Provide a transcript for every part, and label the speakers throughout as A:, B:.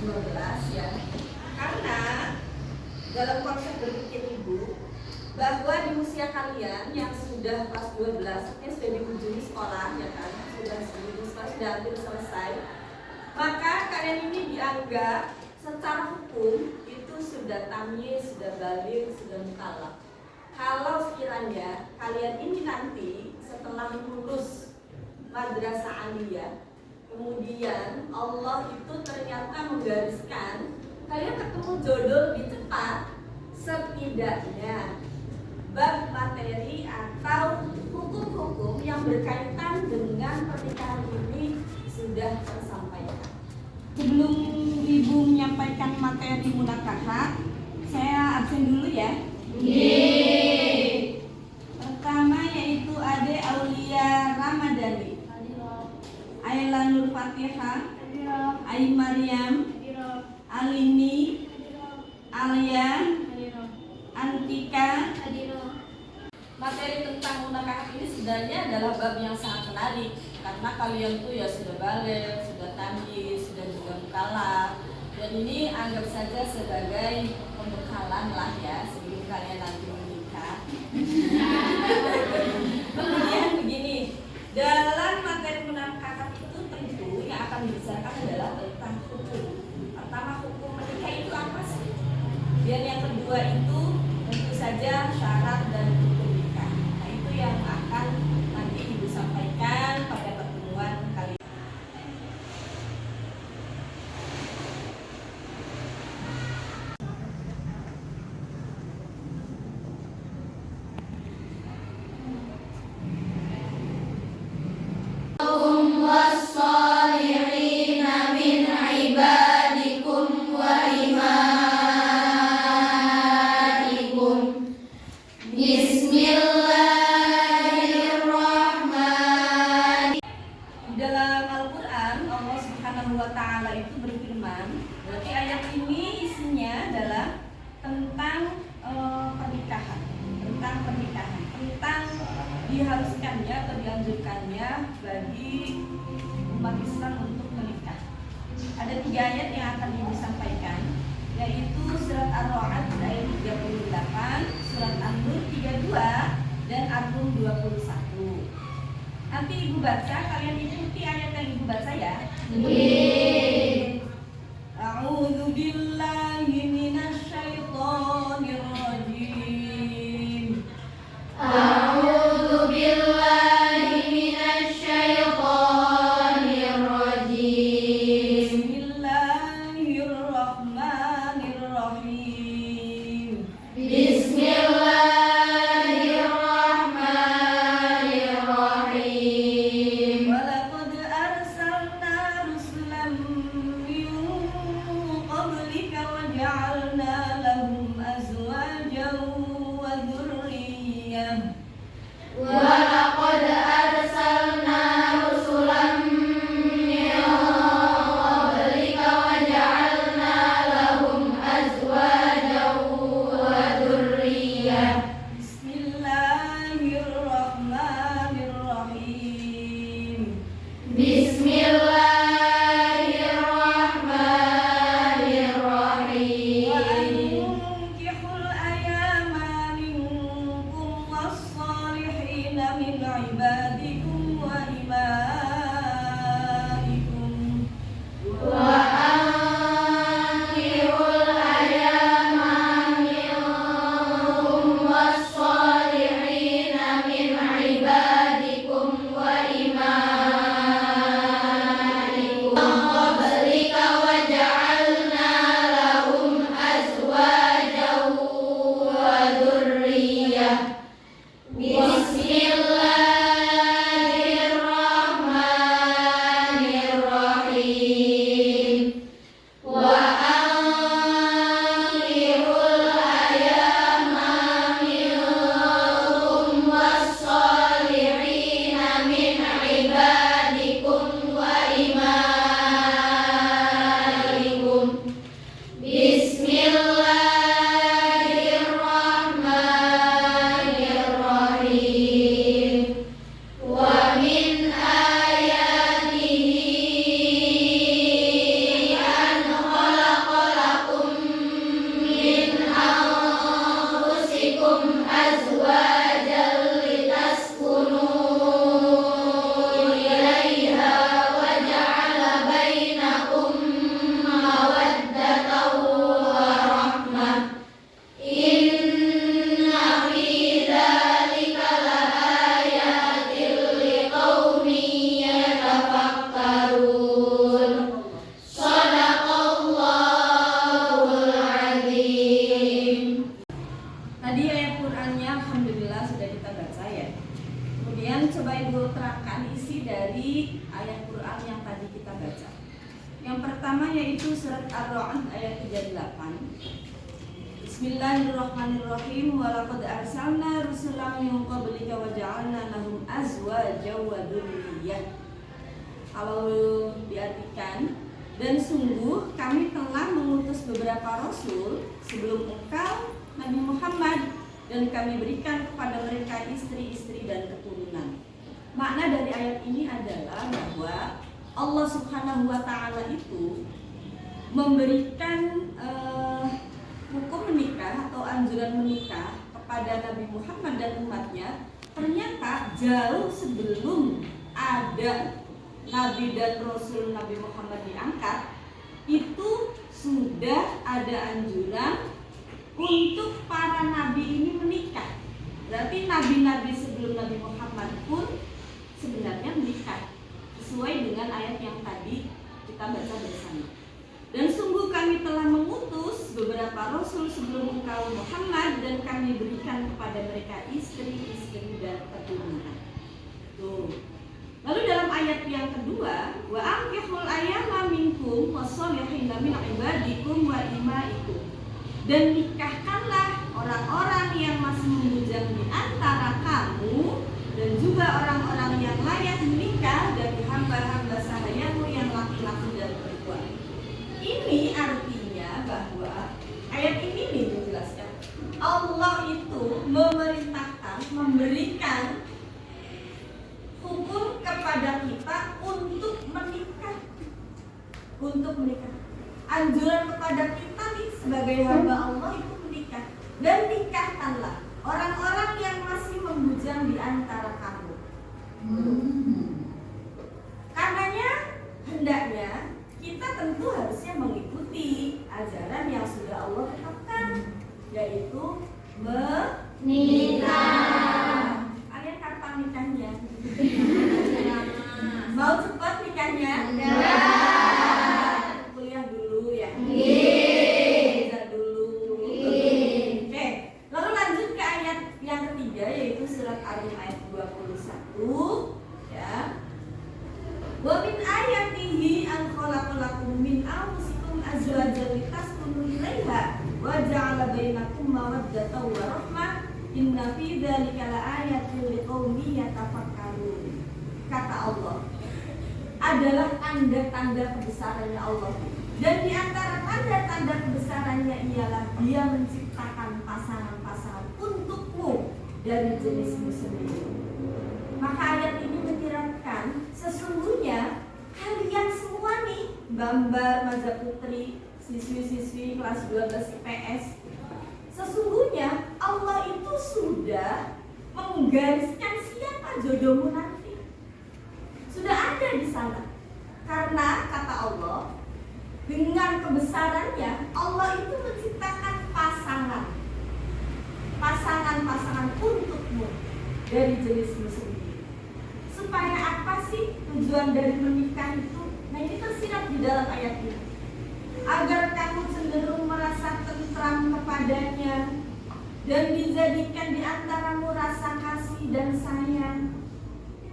A: 12 ya. Karena dalam konsep berpikir ibu bahwa di usia kalian yang sudah kelas 12, artinya sudah di ujung sekolah ya kan, sudah hampir selesai, maka kalian ini dianggap secara hukum itu sudah tamyiz, sudah baligh, sudah mukallaf. Kalau sekiranya kalian ini nanti setelah lulus madrasah aliyah, kemudian Allah itu ternyata menggariskan kalian ketemu jodoh lebih cepat, setidaknya bab materi atau hukum-hukum yang berkaitan dengan pernikahan ini sudah tersampaikan. Sebelum ibu menyampaikan materi munakahat, saya absen dulu ya. Pertama yaitu Ade Aulia Ramadhani, Ayla Nur Fatihah, Ai Maryam, Alini, Alia, Antika. Materi tentang munakahat ini sebenarnya adalah bab yang sangat menarik karena kalian tuh ya sudah baligh, sudah tamyiz, sudah juga mukallaf, dan ini anggap saja sebagai pembekalan lah ya sebelum kalian nanti menikah. Kemudian begini, dalam materi munakahat itu tentu yang akan dibicarakan adalah tentang hukum. Pertama, hukum menikah itu apa sih? Dan yang kedua itu tentu saja syarat dan hukum nikah. Nah itu yang akan nanti ibu sampaikan pada pertemuan kali ini. Dalam Al-Quran, Allah Subhanahu wa Ta'ala itu berfirman, berarti ayat ini isinya adalah tentang pernikahan, tentang diharuskannya atau dianjurkannya bagi umat Islam untuk menikah. Ada 3 ayat yang akan ibu sampaikan, yaitu surat Ar-Ra'd ayat 38, surat An-Nur 32, dan Ar-Rum 21. Nanti ibu baca, kalian ikuti ayat yang ibu baca ya. A'udzu billahi minasyaitonir rajim. A'udzu billahi minasyaitonir rajim. Bismillahirrahmanirrahim. Walaqad arsalna rusulan pertama yaitu surat Ar-Ra'd ayat 38. Bismillahirrahmanirrahim. Walaqad arsalna rusulan min qablika wa ja'alna lahum azwajan wa dzurriyyah. Kalau diartikan, dan sungguh kami telah mengutus beberapa rasul sebelum engkau Nabi Muhammad, dan kami berikan kepada mereka istri-istri dan keturunan. Makna dari ayat ini adalah bahwa Allah Subhanahu wa Ta'ala itu memberikan hukum menikah atau anjuran menikah kepada Nabi Muhammad dan umatnya ternyata jauh sebelum ada Nabi dan Rasul Nabi Muhammad diangkat. Itu sudah ada anjuran untuk para nabi ini menikah. Berarti nabi-nabi sebelum Nabi Muhammad pun sebenarnya menikah, sesuai dengan ayat yang tadi kita baca bersama. Dan sungguh kami telah mengutus beberapa rasul sebelum engkau Muhammad, dan kami berikan kepada mereka istri-istri dan keturunan. Tuh. Lalu dalam ayat yang kedua, wa ankihul ayyama minkum wasolihina min ibadikum wa imaikum. Dan nikahkanlah orang-orang yang masih membujang di antara kamu dan juga orang-orang yang layak menikah dari hamba-hamba sahayamu yang laki-laki dan perempuan. Ini artinya bahwa ayat ini nih menjelaskan Allah itu memerintahkan, memberikan hukum kepada kita untuk menikah. Untuk menikah. Anjuran kepada kita nih sebagai hamba Allah itu menikah. Dan nikahkanlah orang-orang yang masih membujang di antara kamu. Karenanya hendaknya kita tentu harusnya mengikuti ajaran yang sudah Allah tetapkan, yaitu menikah. Kalian kapan nikahnya? Mau cepat nikahnya? Enggak. Kuliah dulu ya? Belajar dulu. Oke. Lalu lanjut ke ayat yang ketiga, yaitu surat Ar-Rum ayat 21. Ya. Wa min ayatihi an khalaqalakum min anfusikum azwajan litaskunu ilaiha wa ja'ala bainakum mawaddatan wa rahmah inna fi dzalika laayatin liqaumin yatafakkarun. Kata Allah, adalah tanda-tanda kebesarannya Allah. Dan di antara tanda-tanda kebesarannya ialah Dia menciptakan pasangan-pasangan untukmu dari jenismu sendiri. Maka ayat ini menyiratkan sesungguhnya kalian semua nih, Bamba, Maza Putri, siswi-siswi kelas 12 IPS, sesungguhnya Allah itu sudah menggariskan siapa jodohmu nanti. Sudah ada di sana. Karena kata Allah, dengan kebesarannya Allah itu menciptakan pasangan-pasangan untukmu dari jenismu sendiri. Supaya apa sih tujuan dari menikah itu? Nah, ini tersirat di dalam ayat ini. Agar kamu cenderung merasa tentram kepadanya dan dijadikan di antaramu rasa kasih dan sayang.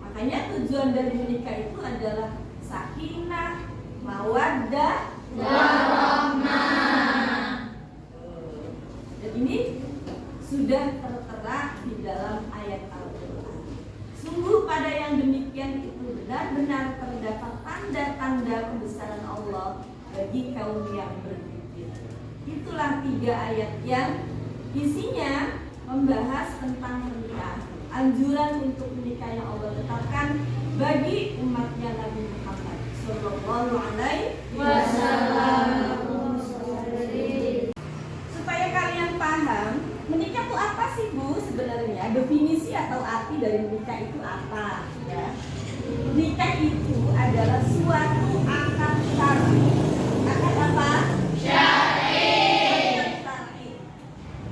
A: Makanya tujuan dari menikah itu adalah sakinah, mawaddah, warahmah. Dan ini sudah tertera di dalam ayat Al-Quran. Sungguh pada yang demikian itu benar-benar terdapat tanda-tanda kebesaran Allah bagi kaum yang berpikir. Itulah 3 ayat yang isinya membahas tentang pernikahan, anjuran untuk menikah yang Allah tetapkan bagi umatnya Nabi Muhammad Sallallahu Alaihi Wasallam. Supaya kalian paham, menikah itu apa sih Bu sebenarnya? Definisi atau arti dari menikah itu apa? Ya. Nikah itu adalah suatu akad syar'i. Akad apa? Syar'i.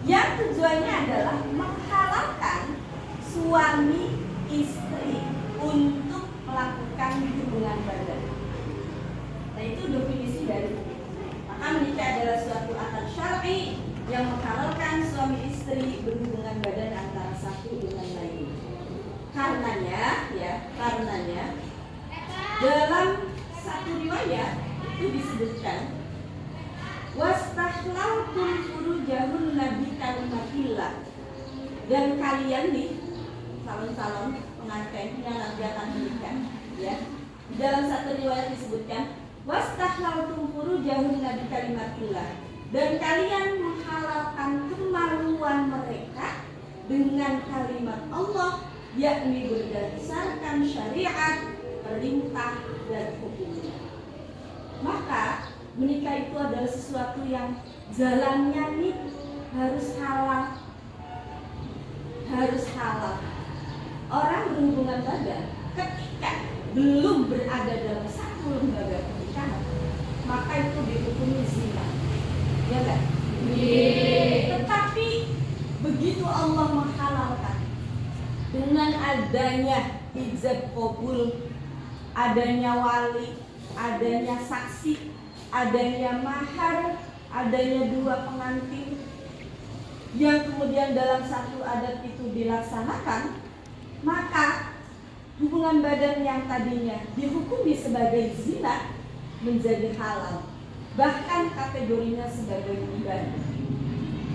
A: Yang tujuannya adalah menghalalkan suami istri untuk melakukan hubungan badan. Nah, itu definisi dari menikah. Maka menikah adalah suatu akad syar'i yang menghalalkan suami istri berhubungan badan antara satu dengan lain. Karenanya dalam satu riwayat itu disebutkan wastahlaltum furujahunna bi kalimatillah, dan kalian nih calon-calon pengantin yang nanti akan menikah ya. Dalam satu riwayat disebutkan wastahlaltum furujahunna bi kalimatillah, dan kalian menghalalkan kemaluan mereka dengan kalimat Allah, yakni berdasarkan syariat, perintah dan hukumnya. Maka menikah itu adalah sesuatu yang jalannya nih harus halal. Harus halal. Orang berhubungan badan ketika belum berada dalam satu lembaga pernikahan, maka itu dihukumi zina. Ya enggak? Tetapi begitu Allah menghalalkan dengan adanya ijab qabul, adanya wali, adanya saksi, adanya mahar, adanya dua pengantin yang kemudian dalam satu adat itu dilaksanakan, maka hubungan badan yang tadinya dihukumi sebagai zina menjadi halal, bahkan kategorinya sebagai ibadah.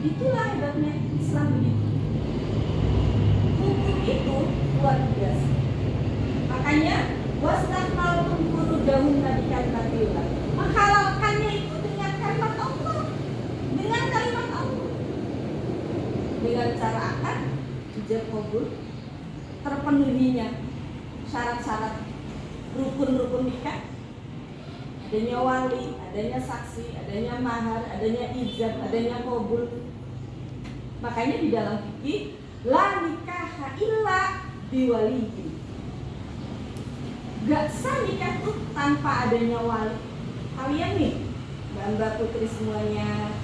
A: Itulah hebatnya Islam begitu. Hukum itu luar biasa. Makanya wastahlaltum furujahunna bi kalimatillah, menghalalkannya itu dengan kalimat Allah, dengan kalimat Allah, dengan cara akad, ijab qabul, terpenuhinya syarat-syarat rukun-rukun nikah, adanya wali, adanya saksi, adanya mahar, adanya ijab, adanya qabul. Makanya di dalam fikih la nikaha illa biwaliyin, gak sah nikah tuh tanpa adanya wali. Kalian nih Mbak putri semuanya,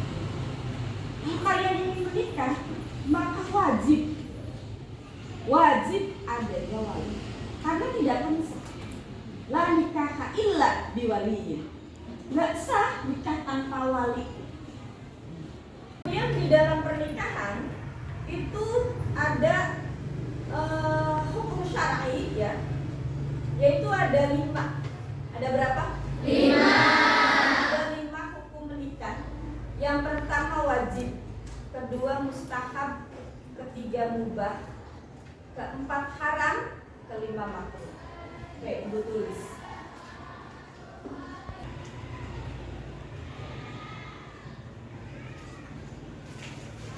A: kalau kalian ingin menikah maka wajib adanya wali, karena tidak akan sah. La nikaha illa biwaliyin, gak sah nikah tanpa wali. Kemudian di dalam pernikahan itu ada hukum syar'i ya, yaitu ada 5. Ada berapa? 5. Ada 5 hukum menikah. Yang pertama wajib, kedua mustahab, ketiga mubah, keempat haram, kelima makruh. Oke, Ibu tulis.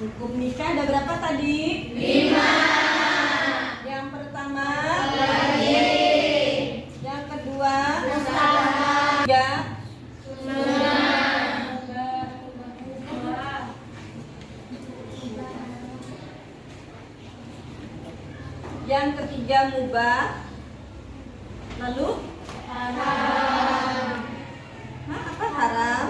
A: Hukum nikah ada berapa tadi? 5. Yang pertama wajib. Yang kedua mustahab. Ya. Yang ketiga mubah. Lalu haram. Apa haram?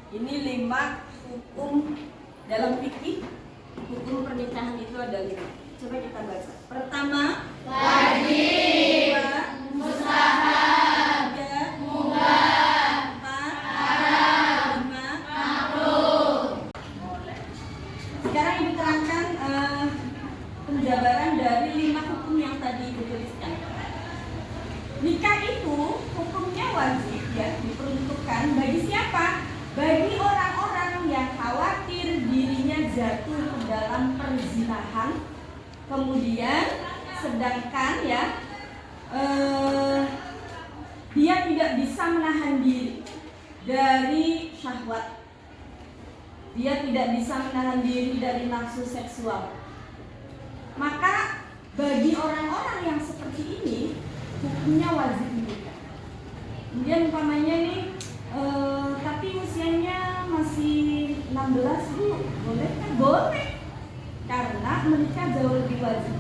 A: Ini 5 hukum dalam fikih. Hukum pernikahan itu ada 5. Coba kita baca. Pertama, wajib. Kedua, mustahab. Tiga, mubah. 4, haram. 5, makruh. Sekarang Ibu terangkan penjabaran dari 5 hukum yang tadi Ibu tuliskan. Nikah itu hukumnya wajib ya, diperuntukkan bagi siapa? Bagi orang-orang yang khawatir dirinya jatuh ke dalam perzinahan, kemudian sedangkan ya dia tidak bisa menahan diri dari syahwat, dia tidak bisa menahan diri dari nafsu seksual. Maka bagi orang-orang yang seperti ini hukumnya wajib menikah. Kemudian umpamanya nih tapi usianya masih 16 Bu, boleh kan? Boleh, karena menikah jauh lebih wajib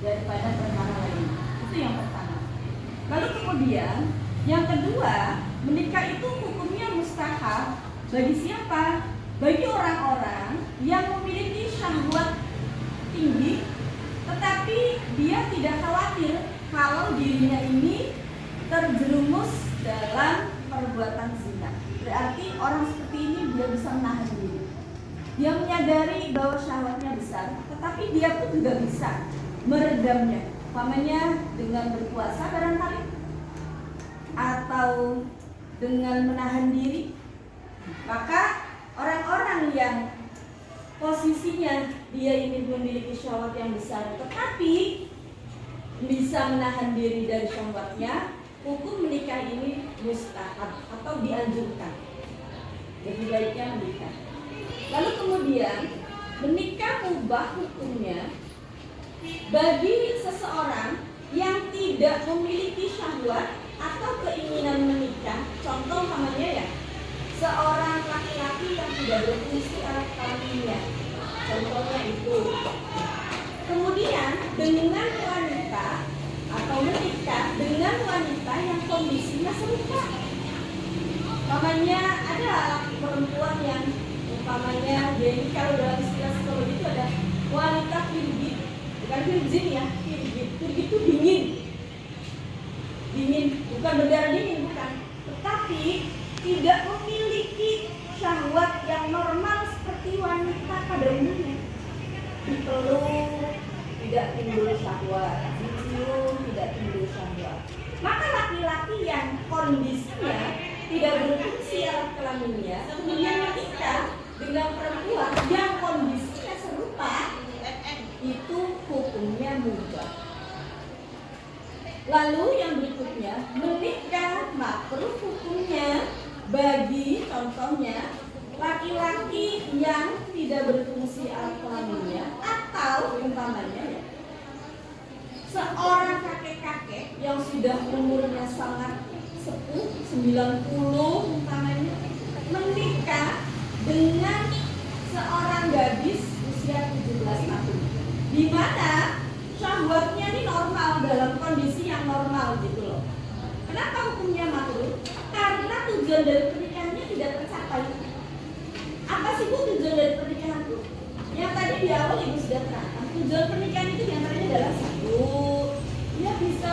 A: daripada perkara lain. Itu yang pertama. Lalu kemudian yang kedua, menikah itu hukumnya mustahab bagi siapa? Bagi orang-orang yang memiliki syahwat tinggi, tetapi dia tidak khawatir kalau dirinya ini terjerumus dalam perbuatan zina. Berarti orang seperti ini dia bisa menahan diri. Dia menyadari bahwa syahwatnya besar, tetapi dia pun juga bisa meredamnya. Umpamanya dengan berpuasa barangkali, atau dengan menahan diri. Maka orang-orang yang posisinya dia ini memiliki syahwat yang besar, tetapi bisa menahan diri dari syahwatnya, hukum menikah ini mustahab atau dianjurkan. Lebih baiknya menikah. Lalu kemudian menikah mubah hukumnya bagi seseorang yang tidak memiliki syahwat atau keinginan menikah. Contoh namanya ya, seorang laki-laki yang tidak berfungsi alat kelaminnya. Contohnya itu. Kemudian dengan wanita atau menikah dengan wanita yang kondisinya serupa. Umpamanya ada laki perempuan yang umpamanya dia ini, kalau dalam istilah psikologi itu ada wanita virgin, bukan virgin ya, virgin itu dingin, bukan berdarah dingin, bukan, tetapi tidak memiliki syahwat yang normal seperti wanita pada umumnya. Dipeluk tidak timbul syahwat, dicium tidak timbul syahwat. Maka laki-laki yang kondisinya tidak berfungsi alat kelaminnya kemudian menikah dengan perempuan yang kondisinya serupa, itu hukumnya mubah. Lalu yang berikutnya, menikah makruh hukumnya bagi contohnya laki-laki yang tidak berfungsi alat kelaminnya, atau umpamanya ya, seorang kakek-kakek yang sudah umurnya sangat sepuh, 90 umpamanya, menikah dengan seorang gadis usia 17 tahun, di mana syahwatnya ini normal, dalam kondisi yang normal gitu loh. Kenapa hukumnya makruh? Karena tujuan dari pernikahannya tidak tercapai. Apa sih Bu tujuan dari pernikahan itu? Yang tadi di awal Ibu sudah terangkan, tujuan pernikahan itu diantaranya adalah satu, dia bisa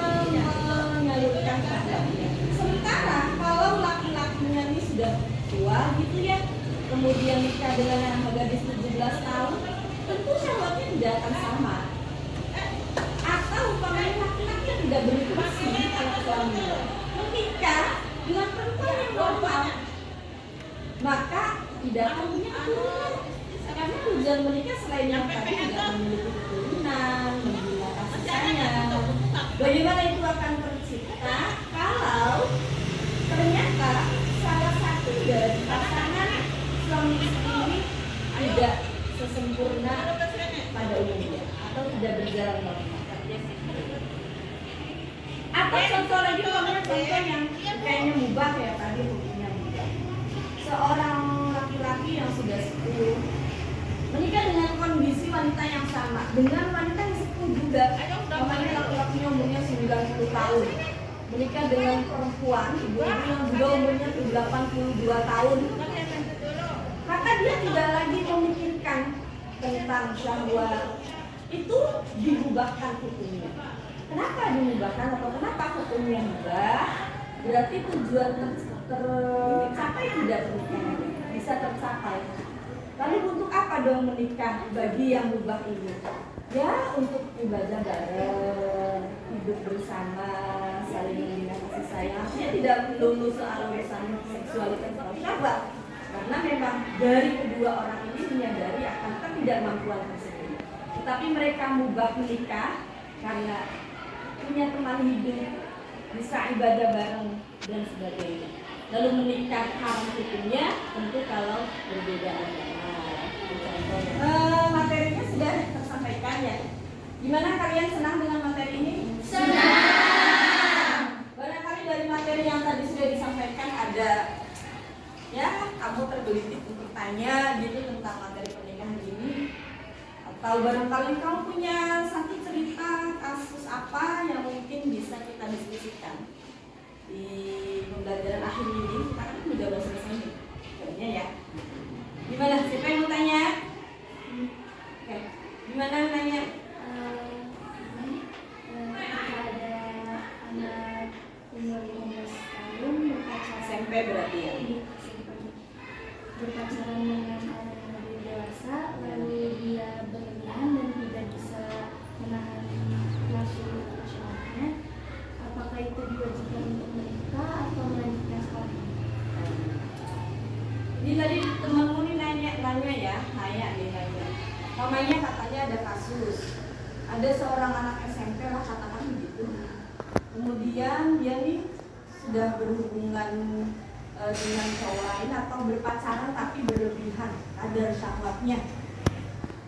A: menyalurkan syahwatnya. Sementara kalau laki-lakinya ini sudah tua gitu ya, kemudian nikah dengan yang gadis 17 tahun, tentu syahwatnya tidak akan sama. Atau umpamanya laki-laki yang tidak berfungsi alat kelaminnya menikah dengan perempuan yang normal, maka tidak akan punya keturunan. Karena tujuan menikah selain yang tadi tidak memiliki keturunan, membina kasih sayang. Bagaimana itu akan tercipta kalau ternyata salah satu dari pasangan suami istri tidak sesempurna pada umumnya atau tidak berjalan normal. Atau contoh lagi, contoh yang kayaknya mubah ya, tadi hukumnya mubah. Seorang laki-laki yang sudah sepuh menikah dengan kondisi wanita yang sama dengan wanita yang sepuh juga. Namanya laki-lakinya umurnya 90 tahun menikah dengan perempuan ibu-ibu yang juga umurnya 82 tahun, maka dia tidak lagi memikirkan tentang syahwat. Itu dimubahkan hukumnya. Kenapa dimubahkan atau kenapa hukumnya mubah? Berarti tujuan tercapai tidak pernikahan, bisa tercapai. Lalu untuk apa dong menikah bagi yang mubah ini? Ya untuk ibadah bareng, hidup bersama, saling membina kasih sayang. Artinya tidak melulu soal urusan seksualitas atau syahwat, karena memang dari kedua orang ini menyadari akan ketidakmampuan tersebut. Tetapi mereka mubah menikah karena punya teman hidup, bisa ibadah bareng dan sebagainya. Lalu menikah haram hukumnya tentu kalau berbeda agama. Materinya sudah tersampaikan ya. Gimana kalian senang dengan materi ini? Senang. Barangkali dari materi yang tadi sudah disampaikan ada ya kamu tergelitik untuk tanya gitu tentang materi pernikahan ini, atau barangkali kamu punya satu cerita kasus apa yang mungkin bisa kita diskusikan di pembelajaran akhir ini, karena ini udah selesai nih kayaknya ya. Gimana? Siapa yang mau tanya? Oke. Gimana nanya?
B: Ada anak umur 15 tahun berpacaran
A: SMP berarti ya?
B: berpacaran dengan orang yang lebih dewasa
A: ada seorang anak SMP lah katakan begitu. Kemudian dia nih sudah berhubungan dengan cowok lain atau berpacaran tapi berlebihan kadar syahwatnya,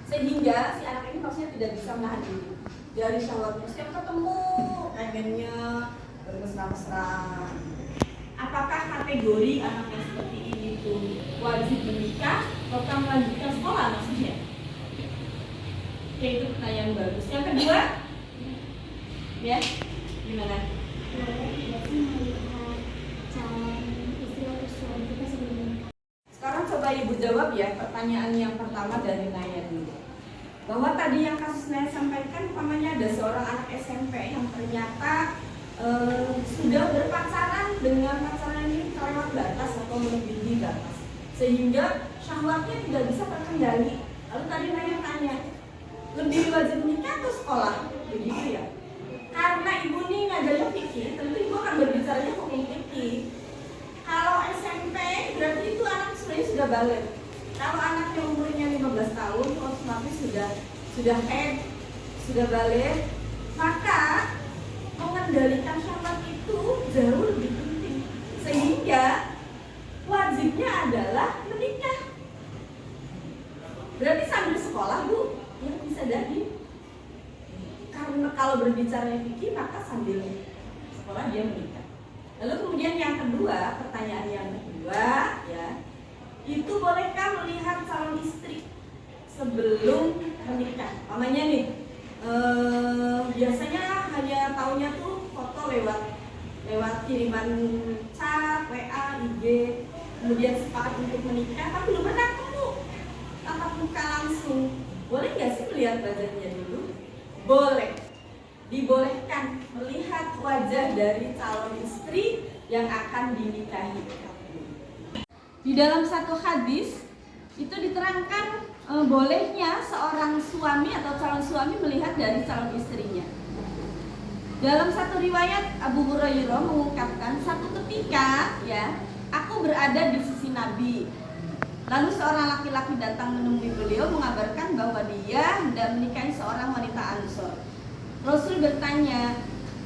A: sehingga si anak ini maksudnya tidak bisa menahan diri dari syahwatnya. Setiap ketemu pengennya bermesra-mesra. Apakah kategori anak yang seperti ini tuh wajib menikah atau melanjutkan sekolah maksudnya? Oke, itu pertanyaan bagus. Yang kedua, ya, gimana? Sekarang coba ibu jawab ya pertanyaan yang pertama dari Naya dulu. Bahwa tadi yang kasus Naya sampaikan, umpamanya ada seorang anak SMP yang ternyata sudah berpacaran dengan pacaran ini kelewat batas atau melebihi batas, sehingga syahwatnya tidak bisa terkendali. Lalu tadi Naya tanya, lebih wajib menikah atau sekolah? Begitu ya. Karena ibu ini ngajarnya fikih, tentu ibu akan berbicaranya hukum fikih. Kalau SMP berarti itu anak sebenarnya sudah balik. Kalau anaknya umurnya 15 tahun, otomatis sudah balik, maka mengendalikan syahwat itu jauh lebih penting. Sehingga wajibnya adalah menikah. Berarti sambil sekolah bu, yang bisa jadi. Karena kalau berbicara fikih maka sambil sekolah dia menikah. Lalu kemudian yang kedua, pertanyaan yang kedua ya, itu bolehkah melihat calon istri sebelum menikah? Namanya nih, biasanya hanya taunya tuh foto lewat kiriman chat, WA, IG, kemudian sepakat untuk menikah, tapi belum pernah ketemu tatap muka langsung. Boleh nggak sih melihat wajahnya dulu? Boleh. Dibolehkan melihat wajah dari calon istri yang akan dinikahi. Di dalam satu hadis itu diterangkan bolehnya seorang suami atau calon suami melihat dari calon istrinya. Dalam satu riwayat Abu Hurairah mengungkapkan, satu ketika ya, aku berada di sisi Nabi. Lalu seorang laki-laki datang menemui beliau mengabarkan bahwa dia hendak menikahi seorang wanita Ansor. Rasul bertanya,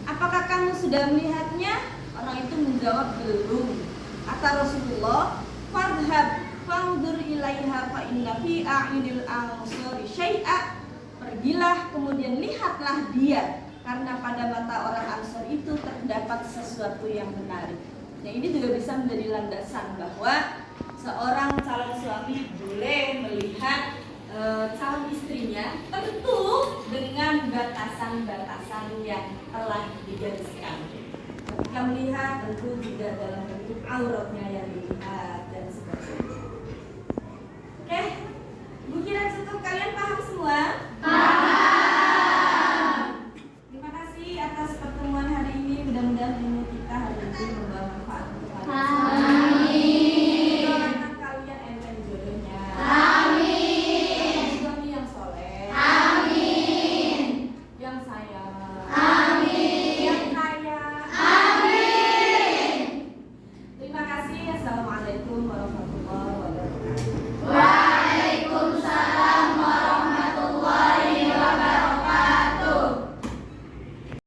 A: apakah kamu sudah melihatnya? Orang itu menjawab, belum. Kata Rasulullah, fadhhab fanzur ilaiha fa inna fi a'yunil ansori syai'a. Pergilah kemudian lihatlah dia, karena pada mata orang Ansor itu terdapat sesuatu yang menarik. Nah, ini juga bisa menjadi landasan bahwa seorang calon suami boleh melihat calon istrinya, tentu dengan batasan-batasan yang telah digariskan. Ketika melihat, tentu tidak dalam bentuk auratnya yang dilihat dan sebagainya. Oke.